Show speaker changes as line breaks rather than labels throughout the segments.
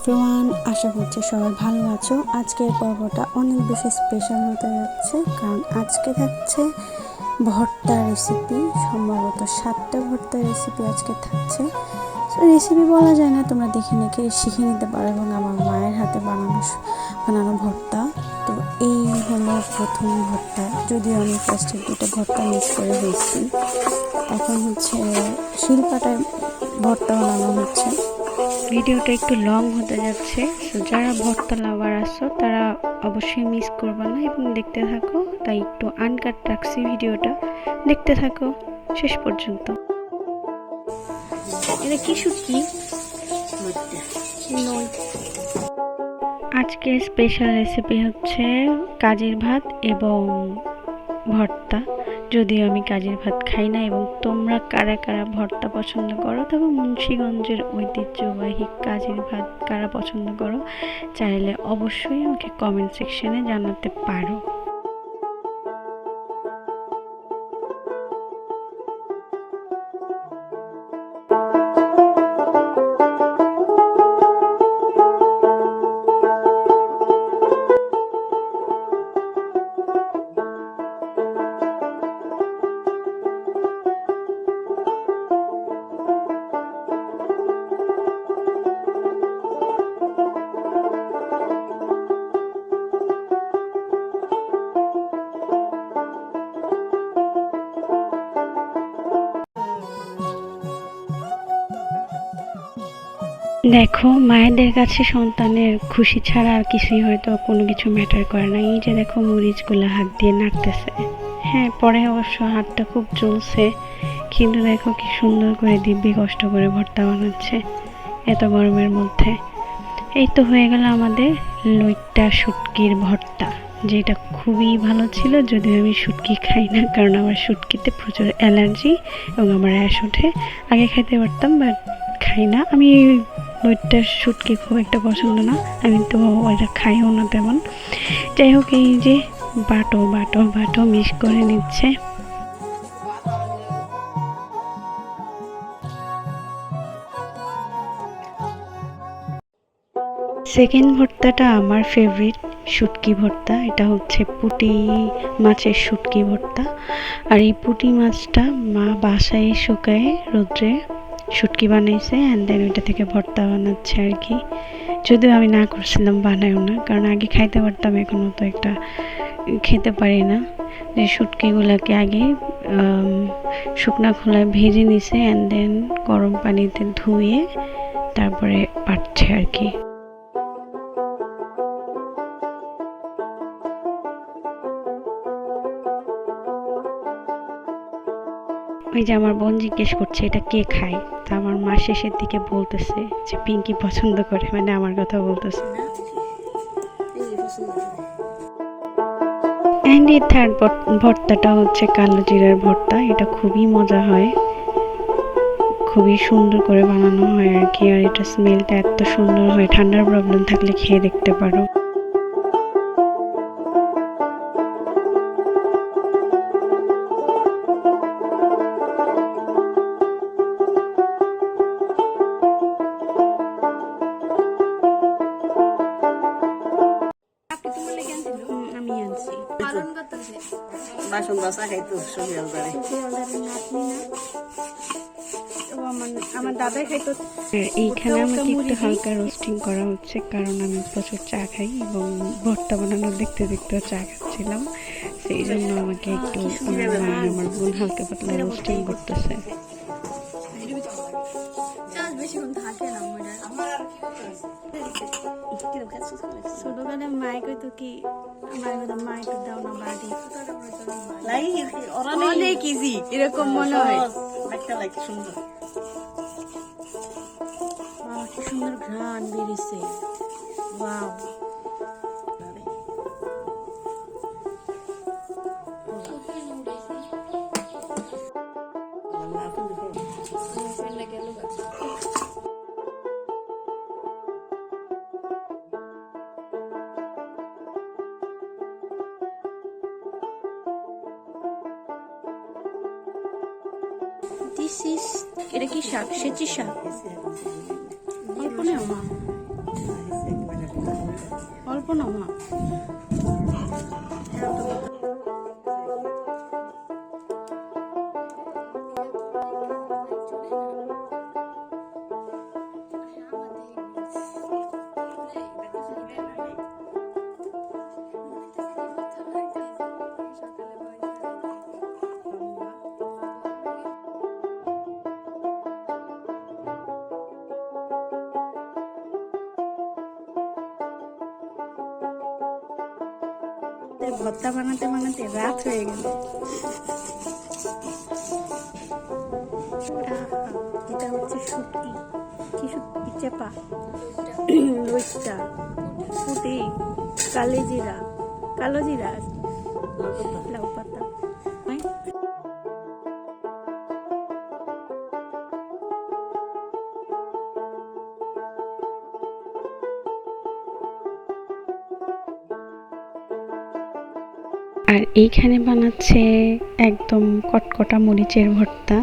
Everyone, আশা করছি সবাই ভালো আছো। আজকের পর্বটা অনেক বেশি স্পেশাল হতে যাচ্ছে, কারণ আজকে থাকছে ভর্তা রেসিপি। সম্ভবত 7টা ভর্তা রেসিপি আজকে থাকছে। রেসিপি বলা যায় না, তোমরা দেখে দেখে শিখে নিতে পারো। এবং আমার মায়ের হাতে বানানো ভর্তা। তো এই হলো প্রথম ভর্তা, যদিও আমি ফার্স্টে 2টা ভর্তা মিক্স করে দিয়েছি। এখন হচ্ছে শিলপাটায় ভর্তা বানানো হচ্ছে। ভিডিওটা একটু লং হতে যাচ্ছে, সো যারা ভর্তা লাভার আছো তারা অবশ্যই মিস করবে না এবং দেখতে থাকো। তাই একটু আনকাট রাখছি ভিডিওটা, দেখতে থাকো শেষ পর্যন্ত। এটা কি শুটকি? আজকে স্পেশাল রেসিপি হচ্ছে কাজের ভাত এবং ভর্তা। যদিও আমি কাজের ভাত খাই না, এবং তোমরা কারা কারা ভর্তা পছন্দ করো, তবে মুন্সিগঞ্জের ঐতিহ্যবাহী কাজের ভাত কারা পছন্দ করো, চাইলে অবশ্যই আমাকে কমেন্ট সেকশনে জানাতে পারো। দেখো, মায়েদের কাছে সন্তানের খুশি ছাড়া আর কিছুই হয়তো কোনো কিছু ম্যাটার করে না। এই যে দেখো, মরিচগুলো হাত দিয়ে নাড়তেছে। হ্যাঁ, পরে অবশ্য হাতটা খুব জ্বলছে, কিন্তু দেখো কি সুন্দর করে দিব্যি কষ্ট করে ভর্তা বানাচ্ছে এত গরমের মধ্যে। এই তো হয়ে গেল আমাদের লইট্টা শুটকির ভর্তা, যেটা খুবই ভালো ছিল। যদিও আমি শুটকি খাই না, কারণ আমার শুটকিতে প্রচুর অ্যালার্জি এবং আমার র্যাশ ওঠে। আগে খাইতে পারতাম, বাট খাই না আমি। লইট্টা শুটকি খুব একটা পছন্দ না, আমি তো ওইটা খাইও না তেমন। যাই হোক, এই যে বাটো বাটো বাটো মিক্স করে নিচ্ছে। সেকেন্ড ভর্তাটা আমার ফেভারিট শুটকি ভর্তা। এটা হচ্ছে পুঁটি মাছের শুটকি ভর্তা। আর এই পুঁটি মাছটা মা বাসায় শুকায় রোদ্রে শুটকি বানাইছে, অ্যান্ড দেন ওইটা থেকে ভর্তা বানাচ্ছে আর কি। যদিও আমি না করছিলাম, বানাইও না, কারণ আগে খাইতে পারতাম, এখনও তো একটা খেতে পারি না। যে শুটকিগুলোকে আগে শুকনা খোলায় ভেজে নিছে, অ্যান্ড দেন গরম পানিতে ধুয়ে তারপরে পাচ্ছে আর কি। ওই যে আমার বোন জিজ্ঞেস করছে এটা কে খায়, তা আমার মা শেষের দিকে বলতেছে যে পিঙ্কি পছন্দ করে, মানে আমার কথা বলতেছে। অ্যান্ড এই থার্ড ভর্তাটা হচ্ছে কালো জিরার ভর্তা। এটা খুবই মজা হয়, খুবই সুন্দর করে বানানো হয় আর কি। আর এটা স্মেলটা এত সুন্দর হয়, ঠান্ডার প্রবলেম থাকলে খেয়ে দেখতে পারো। আমি আনছি
বাসন বাসা খাইতো সবিয়ালদারে
আমার দাদাই খাইতো। এইখানে আমাকে একটু হালকা রোস্টিং করা হচ্ছে, কারণ আমি প্রচুর চা খাই এবং ভর্তা বানানো দেখতে দেখতে চা খাচ্ছিলাম। সেই জন্য আমাকে একটু আমার বোন হালকা পাতলা রোস্টিং করতেছে। ছোটবেলায় মায়ে কইতো কি, মা একটু দাও না বাড়ি, অনেক ইজি এরকম মনে হয়।
সুন্দর
কি সুন্দর ঘ্রাণ বেরিয়েছে। ওয়াও, দিস ইজ, এটা কি শাক? সেচি শাক। অল্প নেও মা। অল্প না মা। ভর্তা বানাতে বানাতে রাত হয়ে গেল। এটা হচ্ছে শুটকি, কি শুটকি? চেপা, লইট্টা, পুঁটি, কালিজিরা, কালো জিরা, লাউ পাতা। আর এইখানে বানাচ্ছে একদম কটকটা মরিচের ভর্তা।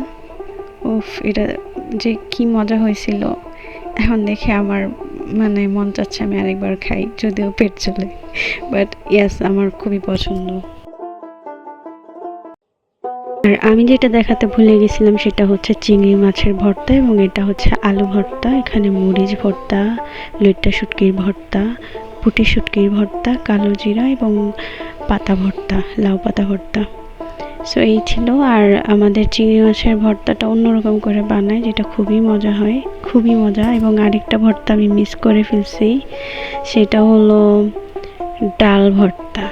উফ, এটা যে কি মজা হয়েছিল, এখন দেখে আমার মানে মন চাচ্ছে আমি আরেকবার খাই, যদিও পেট চলে, বাট ইয়াস আমার খুবই পছন্দ। আর আমি যেটা দেখাতে ভুলে গেছিলাম সেটা হচ্ছে চিংড়ি মাছের ভর্তা, এবং এটা হচ্ছে আলু ভর্তা। এখানে মরিচ ভর্তা, লইট্টা শুটকির ভর্তা, পুঁটি শুটকির ভর্তা, কালো জিরা এবং পাতা ভর্তা, লাউ পাতা ভর্তা। সো এই ছিল। আর আমাদের চিংড়ি মাছের ভর্তাটা অন্যরকম করে বানায়, যেটা খুবই মজা হয়, খুবই মজা। এবং আরেকটা ভর্তা আমি মিস করে ফেলছি, সেটা হলো ডাল ভর্তা।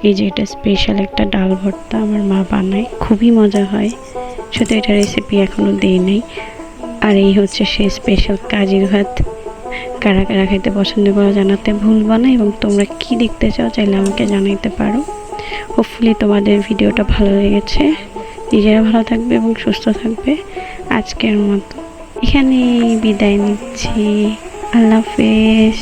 এই যে এটা স্পেশাল একটা ডাল ভর্তা আমার মা বানায়, খুবই মজা হয়। শুধু এটা রেসিপি এখনও দিই নাই। আর এই হচ্ছে সেই স্পেশাল কাজির ভাত। কারা কারা খেতে পছন্দ করো জানাতে ভুলবা না, এবং তোমরা কি দেখতে চাও চাইলে আমাকে জানাইতে পারো। হোপফুলি তোমাদের ভিডিওটা ভালো লেগেছে। নিজেরা ভালো থাকবে এবং সুস্থ থাকবে। আজকের মতো এখানে বিদায় নিচ্ছি। আল্লাহ হাফেজ।